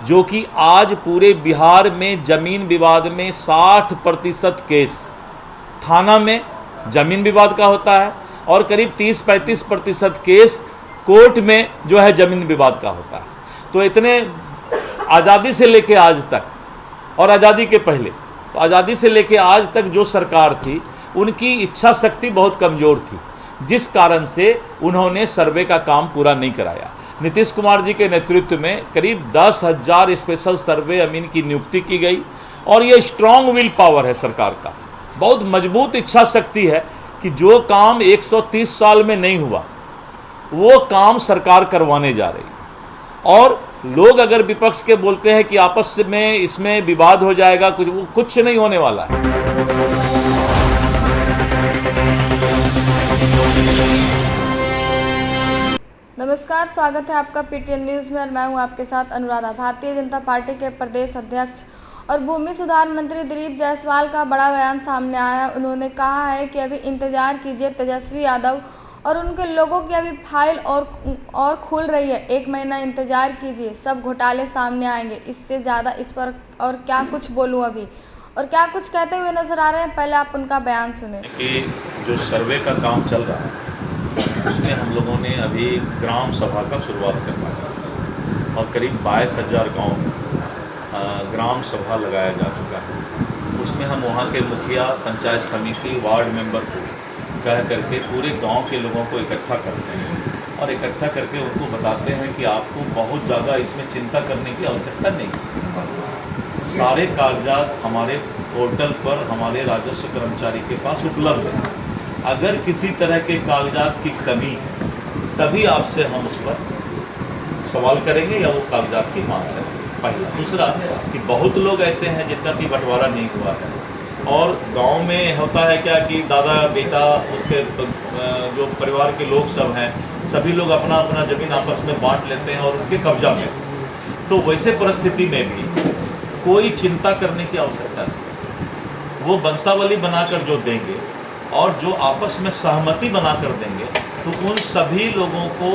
जो कि आज पूरे बिहार में जमीन विवाद में 60% केस थाना में जमीन विवाद का होता है और करीब 30-35% केस कोर्ट में जो है जमीन विवाद का होता है। तो इतने आज़ादी से लेके आज तक और आज़ादी के पहले, तो आज़ादी से लेके आज तक जो सरकार थी उनकी इच्छा शक्ति बहुत कमज़ोर थी, जिस कारण से उन्होंने सर्वे का काम पूरा नहीं कराया। नीतीश कुमार जी के नेतृत्व में करीब 10,000 स्पेशल सर्वे अमीन की नियुक्ति की गई और ये स्ट्रॉन्ग विल पावर है सरकार का, बहुत मजबूत इच्छा शक्ति है कि जो काम 130 साल में नहीं हुआ वो काम सरकार करवाने जा रही है। और लोग अगर विपक्ष के बोलते हैं कि आपस में इसमें विवाद हो जाएगा, कुछ नहीं होने वाला है। नमस्कार, स्वागत है आपका पीटीएन न्यूज़ में और मैं हूं आपके साथ अनुराधा। भारतीय जनता पार्टी के प्रदेश अध्यक्ष और भूमि सुधार मंत्री दिलीप जायसवाल का बड़ा बयान सामने आया है। उन्होंने कहा है कि अभी इंतजार कीजिए, तेजस्वी यादव और उनके लोगों की अभी फाइल और खुल रही है। 1 महीना इंतजार कीजिए, सब घोटाले सामने आएंगे। इससे ज़्यादा इस पर और क्या कुछ बोलूं अभी, और क्या कुछ कहते हुए नजर आ रहे हैं। पहले आप उनका बयान सुने। कि जो सर्वे का काम चल रहा है उसमें हम लोगों ने अभी ग्राम सभा का शुरुआत करना है और करीब 22,000 गाँव में ग्राम सभा लगाया जा चुका है। उसमें हम वहाँ के मुखिया, पंचायत समिति, वार्ड मेंबर को कह करके पूरे गांव के लोगों को इकट्ठा करते हैं और इकट्ठा करके उनको बताते हैं कि आपको बहुत ज़्यादा इसमें चिंता करने की आवश्यकता नहीं। सारे कागजात हमारे पोर्टल पर हमारे राजस्व कर्मचारी के पास उपलब्ध हैं। अगर किसी तरह के कागजात की कमी तभी आपसे हम उस पर सवाल करेंगे या वो कागजात की मांग करेंगे। पहला। दूसरा कि बहुत लोग ऐसे हैं जिनका कि बंटवारा नहीं हुआ है और गांव में होता है क्या कि दादा बेटा उसके जो परिवार के लोग सब हैं, सभी लोग अपना अपना ज़मीन आपस में बांट लेते हैं और उनके कब्जा में। तो वैसे परिस्थिति में भी कोई चिंता करने की आवश्यकता नहीं। वो वंशावली बनाकर जो देंगे और जो आपस में सहमति बनाकर देंगे तो उन सभी लोगों को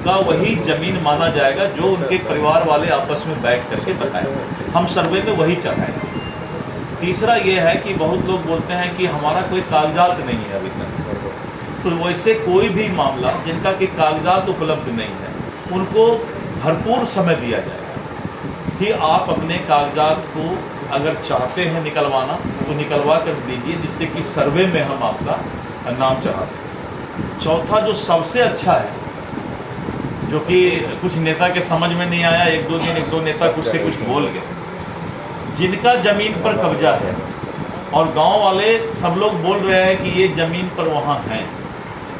का वही ज़मीन माना जाएगा जो उनके परिवार वाले आपस में बैठ करके बताएंगे। हम सर्वे में वही चढ़ाएंगे। तीसरा ये है कि बहुत लोग बोलते हैं कि हमारा कोई कागजात नहीं है अभी तक, तो वैसे कोई भी मामला जिनका कि कागजात उपलब्ध नहीं है उनको भरपूर समय दिया जाएगा कि आप अपने कागजात को अगर चाहते हैं निकलवाना तो निकलवा कर दीजिए, जिससे कि सर्वे में हम आपका नाम चढ़ा सकें। चौथा जो सबसे अच्छा है, जो कि कुछ नेता के समझ में नहीं आया, एक दो नेता कुछ से कुछ बोल गए, जिनका ज़मीन पर कब्जा है और गांव वाले सब लोग बोल रहे हैं कि ये ज़मीन पर वहाँ हैं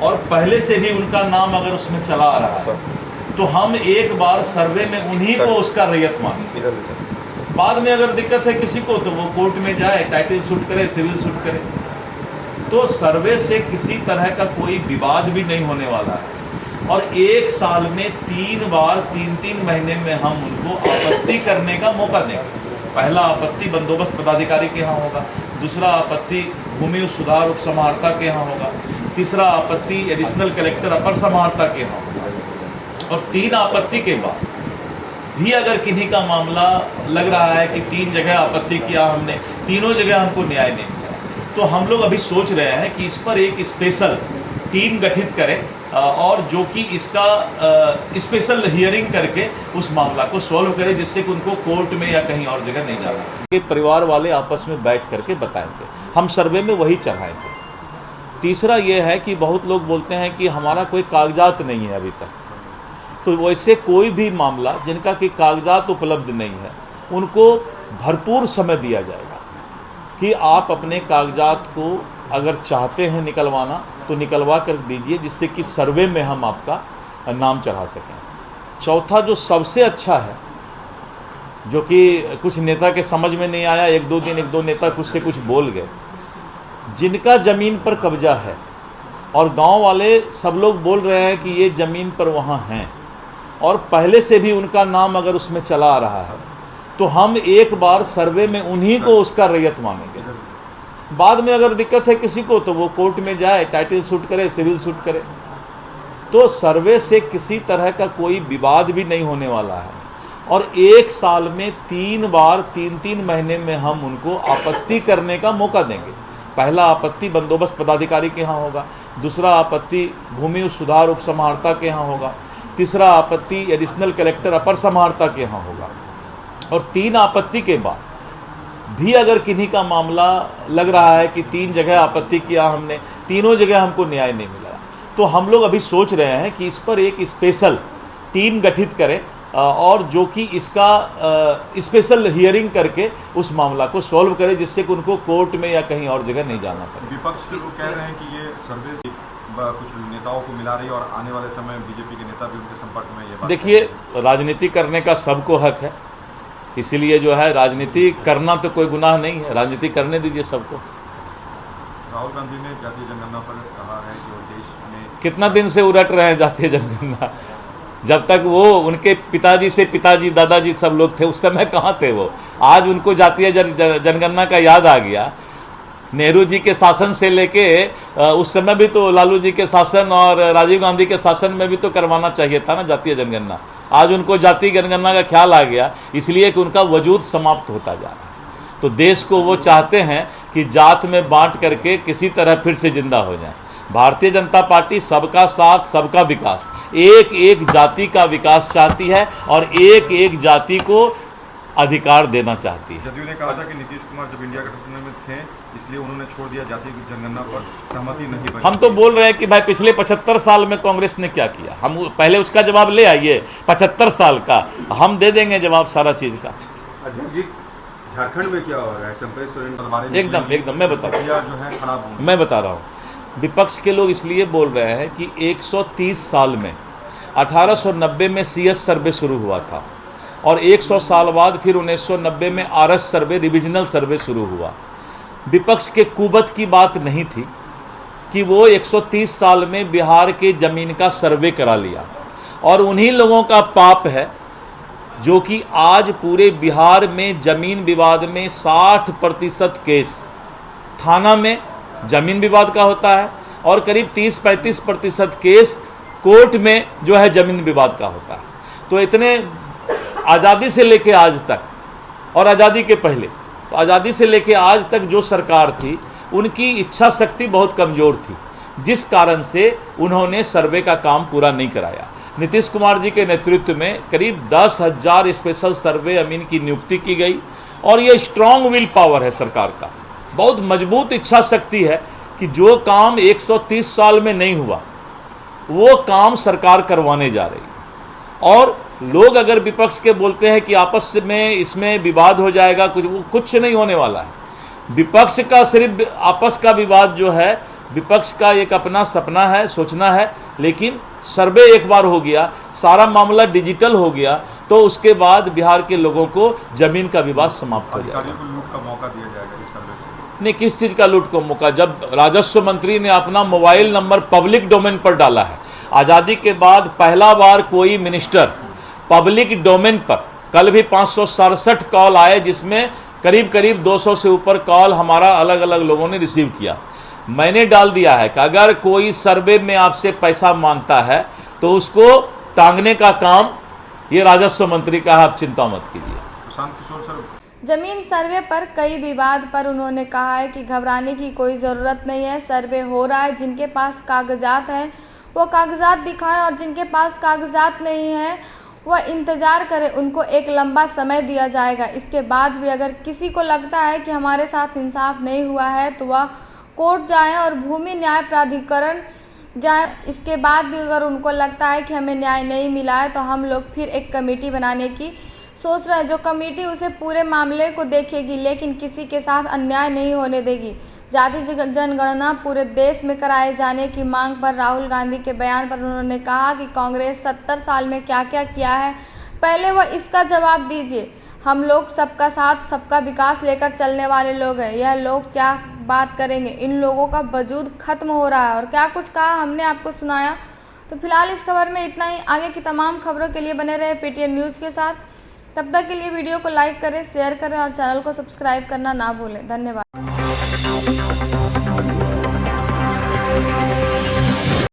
और पहले से भी उनका नाम अगर उसमें चला आ रहा है तो हम एक बार सर्वे में उन्हीं को उसका रैयत मानेंगे। बाद में अगर दिक्कत है किसी को तो वो कोर्ट में जाए, टाइटल सूट करे, सिविल सूट करे। तो सर्वे से किसी तरह का कोई विवाद भी नहीं होने वाला है और 1 साल में 3 बार 3-3 महीने में हम उनको आपत्ति करने का मौका देंगे। पहला आपत्ति बंदोबस्त पदाधिकारी के यहाँ होगा, दूसरा आपत्ति भूमि सुधार उप समाहर्ता के यहाँ होगा, तीसरा आपत्ति एडिशनल कलेक्टर अपर समाहर्ता के यहाँ होगा और 3 आपत्ति के बाद भी अगर किन्हीं का मामला लग रहा है कि 3 जगह आपत्ति किया हमने, तीनों जगह हमको न्याय नहीं मिला, तो हम लोग अभी सोच रहे हैं कि इस पर एक स्पेशल टीम गठित करें और जो कि इसका स्पेशल हियरिंग करके उस मामला को सॉल्व करें, जिससे कि उनको कोर्ट में या कहीं और जगह नहीं जाना। कि परिवार वाले आपस में बैठ करके बताएंगे, हम सर्वे में वही चढ़ाएंगे। तीसरा ये है कि बहुत लोग बोलते हैं कि हमारा कोई कागजात नहीं है अभी तक, तो वैसे कोई भी मामला जिनका कि कागजात उपलब्ध नहीं है उनको भरपूर समय दिया जाएगा कि आप अपने कागजात को अगर चाहते हैं निकलवाना तो निकलवा कर दीजिए, जिससे कि सर्वे में हम आपका नाम चढ़ा सकें। चौथा जो सबसे अच्छा है, जो कि कुछ नेता के समझ में नहीं आया, एक दो नेता कुछ से कुछ बोल गए, जिनका ज़मीन पर कब्जा है और गांव वाले सब लोग बोल रहे हैं कि ये ज़मीन पर वहाँ हैं और पहले से भी उनका नाम अगर उसमें चला आ रहा है तो हम एक बार सर्वे में उन्हीं को उसका रैयत मानेंगे। बाद में अगर दिक्कत है किसी को तो वो कोर्ट में जाए, टाइटल सूट करे, सिविल सूट करे। तो सर्वे से किसी तरह का कोई विवाद भी नहीं होने वाला है और एक साल में 3 बार 3-3 महीने में हम उनको आपत्ति करने का मौका देंगे। पहला आपत्ति बंदोबस्त पदाधिकारी के यहाँ होगा, दूसरा आपत्ति भूमि सुधार उप समाहर्ता के यहाँ होगा, तीसरा आपत्ति एडिशनल कलेक्टर अपर समाहर्ता के यहाँ होगा, और 3 आपत्ति के बाद भी अगर किन्हीं का मामला लग रहा है कि 3 जगह आपत्ति किया हमने, तीनों जगह हमको न्याय नहीं मिला, तो हम लोग अभी सोच रहे हैं कि इस पर एक स्पेशल टीम गठित करें और जो कि इसका स्पेशल हियरिंग करके उस मामला को सॉल्व करे, जिससे कि उनको कोर्ट में या कहीं और जगह नहीं जाना पड़े। विपक्ष के लोग कह रहे हैं कि ये सर्वे कुछ नेताओं को मिला रही है और आने वाले समय में बीजेपी के नेता भी उनके संपर्क में ये बात। देखिए, राजनीति करने का सबको हक है, इसीलिए जो है राजनीति करना तो कोई गुनाह नहीं है, राजनीति करने दीजिए सबको। राहुल गांधी ने जातीय जनगणना पर कहा है कि वो देश में कितना दिन से उलट रहे हैं जातीय जनगणना, जब तक वो उनके पिताजी से पिताजी दादाजी सब लोग थे उस समय कहाँ थे वो। आज उनको जातीय जनगणना का याद आ गया। नेहरू जी के शासन से लेके उस समय भी तो लालू जी के शासन और राजीव गांधी के शासन में भी तो करवाना चाहिए था ना जातीय जनगणना। आज उनको जातीय जनगणना का ख्याल आ गया इसलिए कि उनका वजूद समाप्त होता जा रहा है। तो देश को वो चाहते हैं कि जात में बांट करके किसी तरह फिर से जिंदा हो जाए। भारतीय जनता पार्टी सबका साथ सबका विकास, एक एक जाति का विकास चाहती है और एक एक जाति को अधिकार देना चाहती है। जदयू ने कहा था कि नीतीश कुमार जब इंडिया गठबंधन में थे इसलिए उन्होंने छोड़ दिया जातीय जनगणना पर सहमति नहीं बनी। हम तो बोल रहे हैं कि भाई पिछले 75 साल में कांग्रेस ने क्या किया, हम पहले उसका जवाब ले आइए। 75 साल का हम दे देंगे जवाब सारा चीज का। अध्यक्ष जी, झारखंड में क्या हो रहा है? चंपई सोरेन एकदम मैं बता रहा हूँ, जो है खराब मैं बता रहा हूँ। विपक्ष के लोग इसलिए बोल रहे हैं कि 130 साल में 1890 में CS सर्वे शुरू हुआ था और 100 साल बाद फिर 1990 में RS सर्वे रिविजनल सर्वे शुरू हुआ। विपक्ष के कुबत की बात नहीं थी कि वो 130 साल में बिहार के ज़मीन का सर्वे करा लिया, और उन्हीं लोगों का पाप है जो कि आज पूरे बिहार में ज़मीन विवाद में 60% केस थाना में ज़मीन विवाद का होता है और करीब 30-35% केस कोर्ट में जो है ज़मीन विवाद का होता है। तो इतने आज़ादी से लेके आज तक और आज़ादी के पहले, तो आज़ादी से लेके आज तक जो सरकार थी उनकी इच्छा शक्ति बहुत कमज़ोर थी, जिस कारण से उन्होंने सर्वे का काम पूरा नहीं कराया। नीतीश कुमार जी के नेतृत्व में करीब 10,000 स्पेशल सर्वे अमीन की नियुक्ति की गई और ये स्ट्रॉन्ग विल पावर है सरकार का, बहुत मजबूत इच्छा शक्ति है कि जो काम 130 साल में नहीं हुआ वो काम सरकार करवाने जा रही है। और लोग अगर विपक्ष के बोलते हैं कि आपस में इसमें विवाद हो जाएगा, कुछ नहीं होने वाला है। विपक्ष का सिर्फ आपस का विवाद जो है, विपक्ष का एक अपना सपना है, सोचना है, लेकिन सर्वे एक बार हो गया, सारा मामला डिजिटल हो गया, तो उसके बाद बिहार के लोगों को जमीन का विवाद समाप्त हो जाएगा। अधिकारियों को लूट का मौका दिया जाएगा इस सर्वे से? नहीं, किस चीज़ का लूट को मौका? जब राजस्व मंत्री ने अपना मोबाइल नंबर पब्लिक डोमेन पर डाला है, आज़ादी के बाद पहला बार कोई मिनिस्टर पब्लिक डोमेन पर, कल भी 567 कॉल आए जिसमें करीब करीब 200 से ऊपर कॉल हमारा अलग अलग लोगों ने रिसीव किया। मैंने डाल दिया है कि अगर कोई सर्वे में आपसे पैसा मांगता है तो उसको टांगने का काम ये राजस्व मंत्री का है, आप चिंता मत कीजिए। प्रशांत किशोर सर, जमीन सर्वे पर कई विवाद पर उन्होंने कहा है कि घबराने की कोई ज़रूरत नहीं है, सर्वे हो रहा है, जिनके पास कागजात हैं वो कागजात दिखाएं और जिनके पास कागजात नहीं है वह इंतज़ार करें, उनको एक लंबा समय दिया जाएगा। इसके बाद भी अगर किसी को लगता है कि हमारे साथ इंसाफ नहीं हुआ है तो वह कोर्ट जाएं और भूमि न्याय प्राधिकरण जाएं। इसके बाद भी अगर उनको लगता है कि हमें न्याय नहीं मिला है तो हम लोग फिर एक कमेटी बनाने की सोच रहे हैं, जो कमेटी उसे पूरे मामले को देखेगी लेकिन किसी के साथ अन्याय नहीं होने देगी। जातीय जनगणना पूरे देश में कराए जाने की मांग पर राहुल गांधी के बयान पर उन्होंने कहा कि कांग्रेस 70 साल में क्या क्या किया है, पहले वह इसका जवाब दीजिए। हम लोग सबका साथ सबका विकास लेकर चलने वाले लोग हैं, यह लोग क्या बात करेंगे, इन लोगों का वजूद खत्म हो रहा है और क्या कुछ कहा हमने आपको सुनाया। तो फिलहाल इस खबर में इतना ही। आगे की तमाम खबरों के लिए बने रहे PTN न्यूज़ के साथ। तब तक के लिए वीडियो को लाइक करें, शेयर करें और चैनल को सब्सक्राइब करना ना भूलें। धन्यवाद।